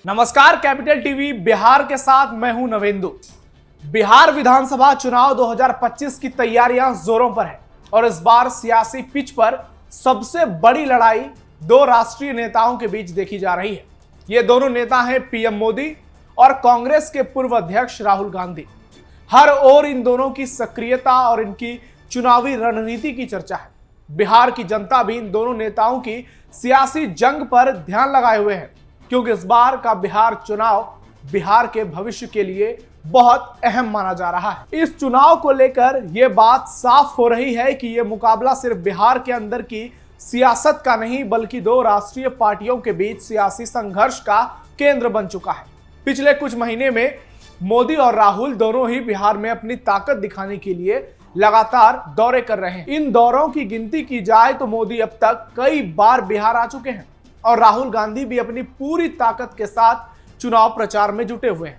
नमस्कार, capital TV Bihar के साथ मैं हूं नवेंदु। बिहार विधानसभा चुनाव 2025 की तैयारियां जोरों पर है और इस बार सियासी पिच पर सबसे बड़ी लड़ाई दो राष्ट्रीय नेताओं के बीच देखी जा रही है। ये दोनों नेता हैं पीएम मोदी और कांग्रेस के पूर्व अध्यक्ष राहुल गांधी। हर ओर इन दोनों की सक्रियता और इनकी चुनावी रणनीति की चर्चा है। बिहार की जनता भी इन दोनों नेताओं की सियासी जंग पर ध्यान लगाए हुए है, क्योंकि इस बार का बिहार चुनाव बिहार के भविष्य के लिए बहुत अहम माना जा रहा है। इस चुनाव को लेकर यह बात साफ हो रही है कि यह मुकाबला सिर्फ बिहार के अंदर की सियासत का नहीं, बल्कि दो राष्ट्रीय पार्टियों के बीच सियासी संघर्ष का केंद्र बन चुका है। पिछले कुछ महीने में मोदी और राहुल दोनों ही बिहार में अपनी ताकत दिखाने के लिए लगातार दौरे कर रहे हैं। इन दौरों की गिनती की जाए तो मोदी अब तक कई बार बिहार आ चुके हैं और राहुल गांधी भी अपनी पूरी ताकत के साथ चुनाव प्रचार में जुटे हुए हैं।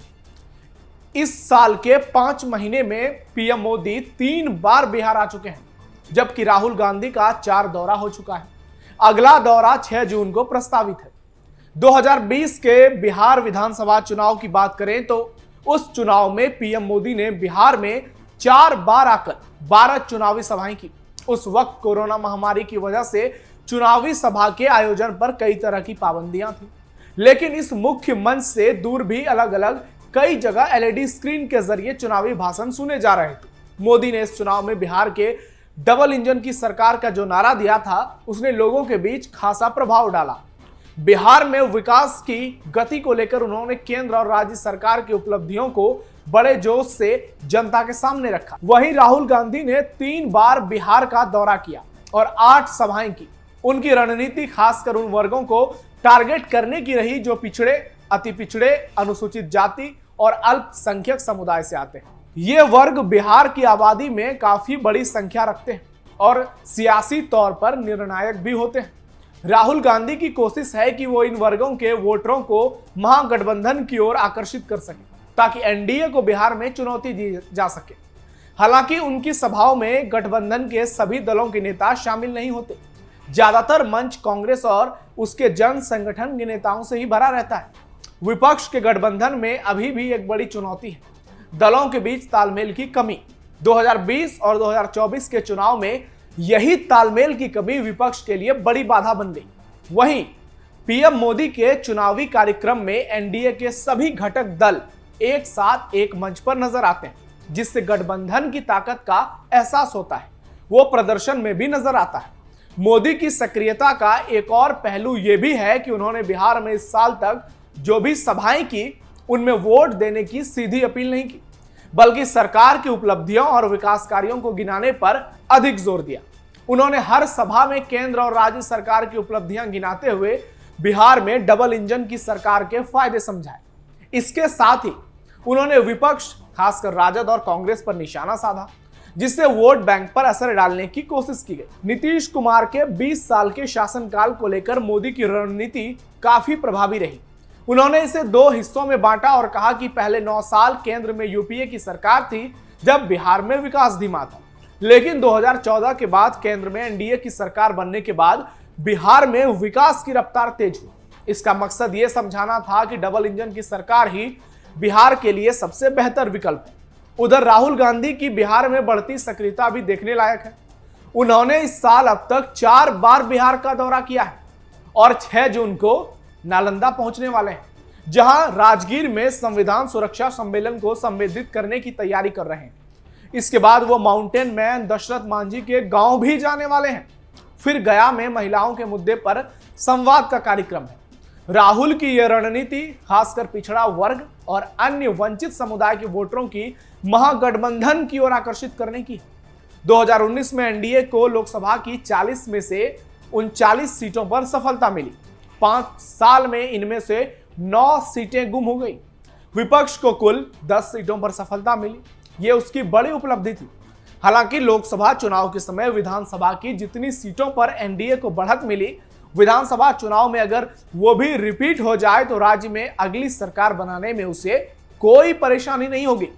इस साल के 5 महीने में पीएम मोदी 3 बार बिहार आ चुके हैं, जबकि राहुल गांधी का 4 दौरा हो चुका है। अगला दौरा 6 जून को प्रस्तावित है। 2020 के बिहार विधानसभा चुनाव की बात करें तो उस चुनाव में पीएम मोदी ने बिहार में 4 बार आकर 12 चुनावी सभाएं की। उस वक्त कोरोना महामारी की वजह से चुनावी सभा के आयोजन पर कई तरह की पाबंदियां थी, लेकिन इस मुख्य मंच से दूर भी अलग अलग कई जगह एलईडी स्क्रीन के जरिए चुनावी भाषण सुने जा रहे थे। मोदी ने इस चुनाव में बिहार के डबल इंजन की सरकार का जो नारा दिया था, उसने लोगों के बीच खासा प्रभाव डाला। बिहार में विकास की गति को लेकर उन्होंने केंद्र और राज्य सरकार की उपलब्धियों को बड़े जोश से जनता के सामने रखा। वहीं राहुल गांधी ने 3 बार बिहार का दौरा किया और 8 सभाएं की। उनकी रणनीति खासकर उन वर्गों को टारगेट करने की रही जो पिछड़े, अति पिछड़े, अनुसूचित जाति और अल्पसंख्यक समुदाय से आते हैं। ये वर्ग बिहार की आबादी में काफी बड़ी संख्या रखते हैं और सियासी तौर पर निर्णायक भी होते हैं। राहुल गांधी की कोशिश है कि वो इन वर्गों के वोटरों को महागठबंधन की ओर आकर्षित कर सके, ताकि एनडीए को बिहार में चुनौती दी जा सके। हालांकि उनकी सभाओं में गठबंधन के सभी दलों के नेता शामिल नहीं होते। ज्यादातर मंच कांग्रेस और उसके जन संगठन के नेताओं से ही भरा रहता है। विपक्ष के गठबंधन में अभी भी एक बड़ी चुनौती है दलों के बीच तालमेल की कमी। 2020 और 2024 के चुनाव में यही तालमेल की कमी विपक्ष के लिए बड़ी बाधा बन गई। वहीं पीएम मोदी के चुनावी कार्यक्रम में एनडीए के सभी घटक दल एक साथ एक मंच पर नजर आते हैं, जिससे गठबंधन की ताकत का एहसास होता है। वो प्रदर्शन में भी नजर आता है। मोदी की सक्रियता का एक और पहलू यह भी है कि उन्होंने बिहार में इस साल तक जो भी सभाएं की, उनमें वोट देने की सीधी अपील नहीं की, बल्कि सरकार की उपलब्धियों और विकास कार्यों को गिनाने पर अधिक जोर दिया। उन्होंने हर सभा में केंद्र और राज्य सरकार की उपलब्धियां गिनाते हुए बिहार में डबल इंजन की सरकार के फायदे समझाए। इसके साथ ही उन्होंने विपक्ष, खासकर राजद और कांग्रेस पर निशाना साधा, जिससे वोट बैंक पर असर डालने की कोशिश की गई। नीतीश कुमार के 20 साल के शासनकाल को लेकर मोदी की रणनीति काफी प्रभावी रही। उन्होंने इसे 2 हिस्सों में बांटा और कहा कि पहले 9 साल केंद्र में यूपीए की सरकार थी, जब बिहार में विकास धीमा था, लेकिन 2014 के बाद केंद्र में एनडीए की सरकार बनने के बाद बिहार में विकास की रफ्तार तेज हुई। इसका मकसद यह समझाना था कि डबल इंजन की सरकार ही बिहार के लिए सबसे बेहतर विकल्प है। उधर राहुल गांधी की बिहार में बढ़ती सक्रियता भी देखने लायक है। उन्होंने इस साल अब तक 4 बार बिहार का दौरा किया है और 6 जून को नालंदा पहुंचने वाले हैं, जहां राजगीर में संविधान सुरक्षा सम्मेलन को संबोधित करने की तैयारी कर रहे हैं। इसके बाद वो माउंटेन मैन दशरथ मांझी के गांव भी जाने वाले हैं। फिर गया में महिलाओं के मुद्दे पर संवाद का कार्यक्रम है। राहुल की यह रणनीति खासकर पिछड़ा वर्ग और अन्य वंचित समुदाय के वोटरों की महागठबंधन की ओर आकर्षित करने की। 2019 में एनडीए को लोकसभा की 40 में से 39 सीटों पर सफलता मिली। 5 साल में इनमें से 9 सीटें गुम हो गई। विपक्ष को कुल 10 सीटों पर सफलता मिली। यह उसकी बड़ी उपलब्धि थी। हालांकि लोकसभा चुनाव के समय विधानसभा की जितनी सीटों पर एनडीए को बढ़त मिली, विधानसभा चुनाव में अगर वो भी रिपीट हो जाए तो राज्य में अगली सरकार बनाने में उसे कोई परेशानी नहीं होगी।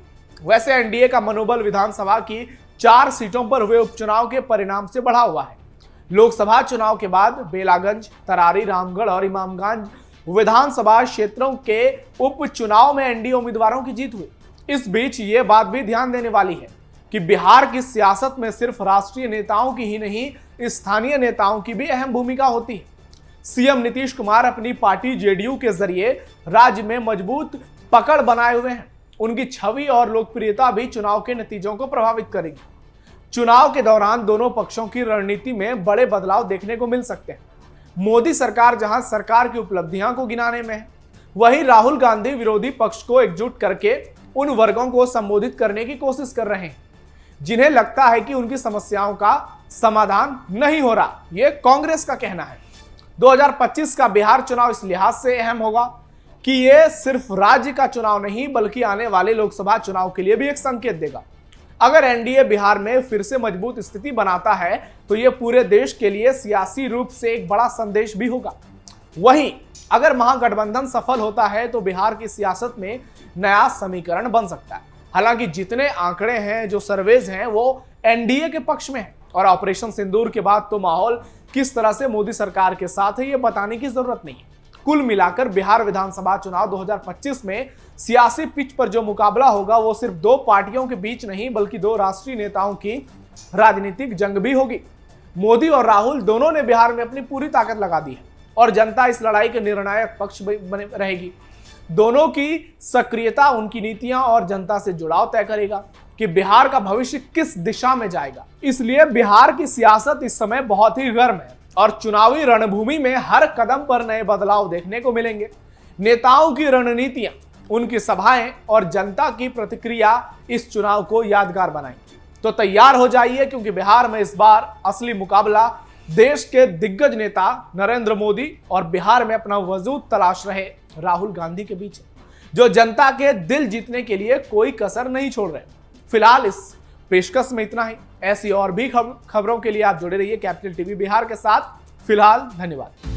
वैसे एनडीए का मनोबल विधानसभा की 4 सीटों पर हुए उपचुनाव के परिणाम से बढ़ा हुआ है। लोकसभा चुनाव के बाद बेलागंज, तरारी, रामगढ़ और इमामगंज विधानसभा क्षेत्रों के उपचुनाव में एनडीए उम्मीदवारों की जीत हुई। इस बीच ये बात भी ध्यान देने वाली है कि बिहार की सियासत में सिर्फ राष्ट्रीय नेताओं की ही नहीं, स्थानीय नेताओं की भी अहम भूमिका होती है। सीएम नीतीश कुमार अपनी पार्टी जेडीयू के जरिए राज्य में मजबूत पकड़ बनाए हुए हैं। उनकी छवि और लोकप्रियता भी चुनाव के नतीजों को प्रभावित करेगी। चुनाव के दौरान दोनों पक्षों की रणनीति में बड़े बदलाव देखने को मिल सकते हैं। मोदी सरकार जहां सरकार की उपलब्धियां को गिनाने में है, वहीं राहुल गांधी विरोधी पक्ष को एकजुट करके उन वर्गों को संबोधित करने की कोशिश कर रहे हैं जिन्हें लगता है कि उनकी समस्याओं का समाधान नहीं हो रहा। यह कांग्रेस का कहना है। 2025 का बिहार चुनाव इस लिहाज से अहम होगा कि यह सिर्फ राज्य का चुनाव नहीं बल्कि आने वाले लोकसभा चुनाव के लिए भी एक संकेत देगा। अगर एनडीए बिहार में फिर से मजबूत स्थिति बनाता है तो यह पूरे देश के लिए सियासी रूप से एक बड़ा संदेश भी होगा। वहीं अगर महागठबंधन सफल होता है तो बिहार की सियासत में नया समीकरण बन सकता है। हालांकि जितने आंकड़े हैं, जो सर्वेज हैं, वो एनडीए के पक्ष में है और ऑपरेशन सिंदूर के बाद तो माहौल किस तरह से मोदी सरकार के साथ है, ये बताने की जरूरत नहीं है। कुल मिलाकर बिहार विधानसभा चुनाव 2025 में सियासी पिच पर जो मुकाबला होगा वो सिर्फ दो पार्टियों के बीच नहीं बल्कि दो राष्ट्रीय नेताओं की राजनीतिक जंग भी होगी। मोदी और राहुल दोनों ने बिहार में अपनी पूरी ताकत लगा दी है और जनता इस लड़ाई के निर्णायक पक्ष बने रहेगी। दोनों की सक्रियता उनकी नीतियां और जनता से जुड़ाव तय करेगा कि बिहार का भविष्य किस दिशा में जाएगा। इसलिए बिहार की सियासत इस समय बहुत ही गर्म है और चुनावी रणभूमि में हर कदम पर नए बदलाव देखने को मिलेंगे। नेताओं की रणनीतियां, उनकी सभाएं और जनता की प्रतिक्रिया इस चुनाव को यादगार बनाएंगी। तो तैयार हो जाइए क्योंकि बिहार में इस बार असली मुकाबला देश के दिग्गज नेता नरेंद्र मोदी और बिहार में अपना वजूद तलाश रहे राहुल गांधी के बीच है, जो जनता के दिल जीतने के लिए कोई कसर नहीं छोड़ रहे। फिलहाल इस पेशकश में इतना ही। ऐसी और भी खबरों के लिए आप जुड़े रहिए कैपिटल टीवी बिहार के साथ। फिलहाल धन्यवाद।